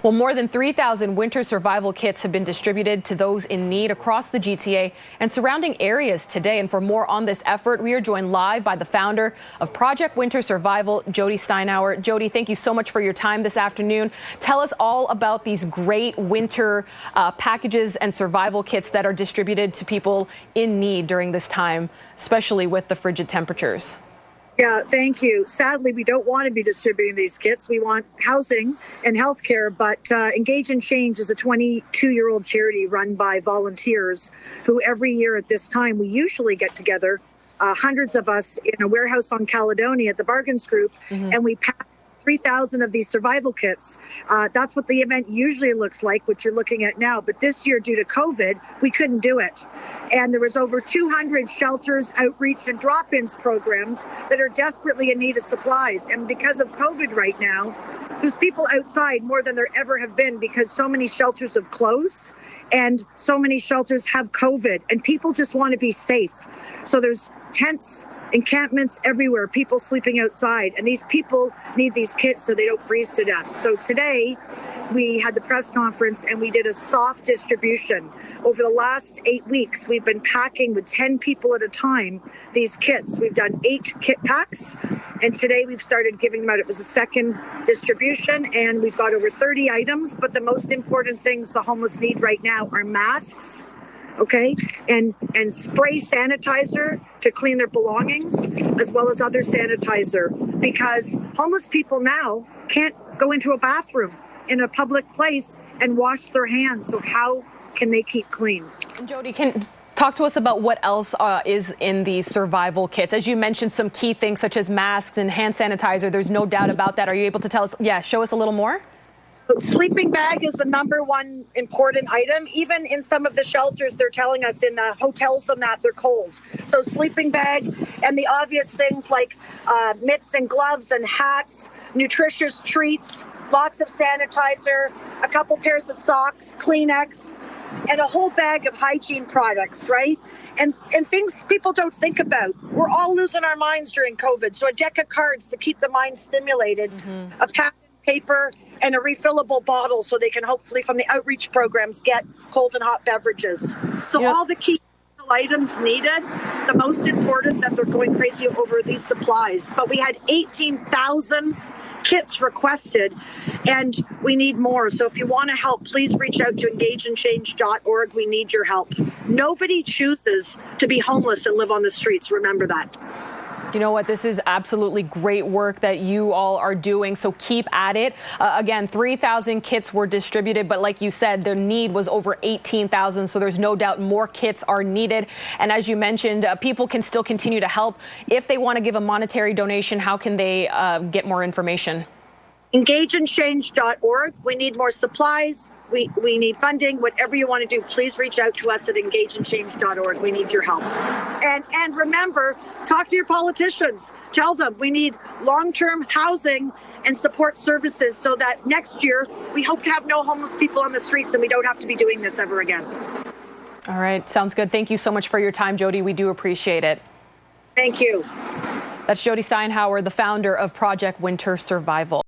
Well, more than 3,000 winter survival kits have been distributed to those in need across the GTA and surrounding areas today. And for more on this effort, we are joined live by the founder of Project Winter Survival, Jody Steinhauer. Jody, thank you so much for your time this afternoon. Tell us all about these great winter packages and survival kits that are distributed to people in need during this time, especially with the frigid temperatures. Yeah, thank you. Sadly, we don't want to be distributing these kits. We want housing and healthcare, but Engage and Change is a 22-year-old charity run by volunteers who every year at this time, we usually get together, hundreds of us in a warehouse on Caledonia at the Bargains Group, and we pack 3,000 of these survival kits. That's what the event usually looks like, what you're looking at now. But this year, due to COVID, we couldn't do it. And there was over 200 shelters, outreach, and drop-ins programs that are desperately in need of supplies. And because of COVID right now, there's people outside more than there ever have been because so many shelters have closed and so many shelters have COVID. And people just want to be safe. So there's tents, encampments everywhere, people sleeping outside, and these people need these kits so they don't freeze to death. So today we had the press conference and we did a soft distribution. Over the last 8 weeks, we've been packing with 10 people at a time these kits. We've done 8 kit packs, and today we've started giving them out. It was the second distribution, and we've got over 30 items, but the most important things the homeless need right now are masks, okay, and spray sanitizer to clean their belongings, as well as other sanitizer, because homeless people now can't go into a bathroom in a public place and wash their hands. So how can they keep clean? Jody, can talk to us about what else is in these survival kits. As you mentioned, some key things such as masks and hand sanitizer. There's no doubt about that. Are you able to tell us? Yeah, show us a little more. Sleeping bag is the number one important item. Even in some of the shelters, they're telling us in the hotels and that they're cold. So sleeping bag and the obvious things like mitts and gloves and hats, nutritious treats, lots of sanitizer, a couple pairs of socks, Kleenex, and a whole bag of hygiene products, right? And things people don't think about. We're all losing our minds during COVID. So a deck of cards to keep the mind stimulated, a pad of paper, and a refillable bottle so they can hopefully from the outreach programs get cold and hot beverages. So all the key items needed, the most important that they're going crazy over these supplies. But we had 18,000 kits requested and we need more. So if you want to help, please reach out to engageandchange.org. We need your help. Nobody chooses to be homeless and live on the streets. Remember that. You know what? This is absolutely great work that you all are doing. So keep at it. Again, 3,000 kits were distributed, but like you said, the need was over 18,000. So there's no doubt more kits are needed. And as you mentioned, people can still continue to help. If they want to give a monetary donation, how can they get more information? Engageandchange.org. We need more supplies. We need funding. Whatever you want to do, please reach out to us at engageandchange.org. We need your help. And remember, talk to your politicians. Tell them we need long-term housing and support services so that next year we hope to have no homeless people on the streets and we don't have to be doing this ever again. All right. Sounds good. Thank you so much for your time, Jody. We do appreciate it. Thank you. That's Jody Steinhauer, the founder of Project Winter Survival.